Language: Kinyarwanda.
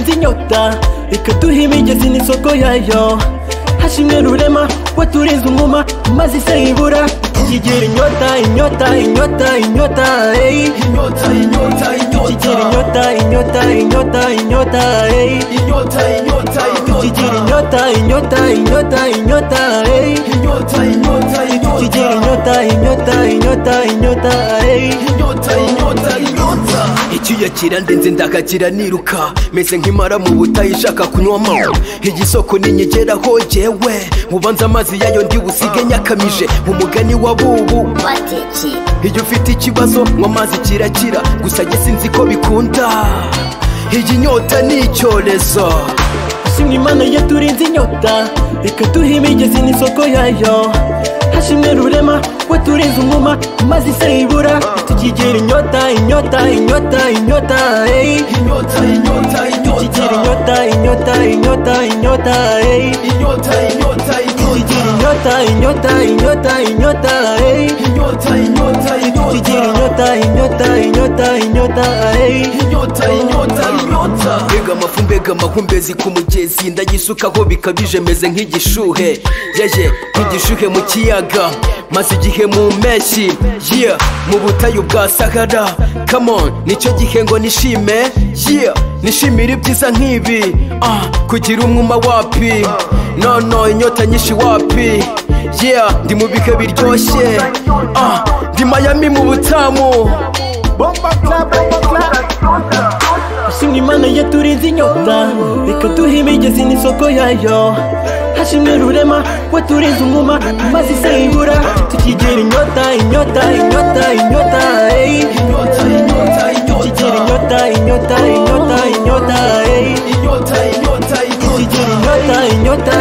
turenze inyota ikaduha imigezi n'isoko yayo hashimwe rurema waturinze umwuma maze ise ibura tukigira inyota inyota inyota inyota hey inyota inyota tukigira inyota inyota inyota inyota hey inyota inyota tukigira inyota inyota inyota inyota hey inyota inyota tukigira inyota inyota inyota inyota hey inyota inyota inyota icyuya kirandenze ndakakira niruka meze nk'imara mu butayu ishaka kunywamo igisoko ninyegeraho jyewe mubanza amazi yayo ndi busige nyakamije umugani wa bubu iyo ufite ikibazo nywa amazi kirakira gusa jye sinzi ko bikunda iyi nyota ni icyorezo hashimwe Imana yaturinze inyota ikaduha imigezi n'isoko yayo hashimwe rurema waturinze umwuma maze ise ibura tukigira inyota inyota inyota inyota hey inyota inyota tukigira inyota inyota inyota inyota hey inyota inyota tukigira inyota inyota inyota inyota hey inyota inyota tukigira inyota inyota inyota inyota hey inyota inyota inyota mbega amafu mbega amahumbezi ku mugezi ndagisukaho bikabije meze nk'igishuhe yeye nk'igishuhe mu kiyaga maze igihe mu mpeshyi yeah mu butayu bwa Sahara come on nicyo gihe ngo nishime yeah nishimira ibyiza nk'ibi kugira umwuma wapi no inyota nyinshi wapi yeah ndi mu bihe biryoshye ndi Miami mu butamu hashimwe Imana yaturinze inyota ikaduha imigezi n'isoko yayo hashimwe rurema waturinze umwuma maze ise ibura tukigira inyota inyota inyota inyota hey inyota inyota tukigira inyota inyota inyota inyota hey inyota inyota tukigira inyota inyota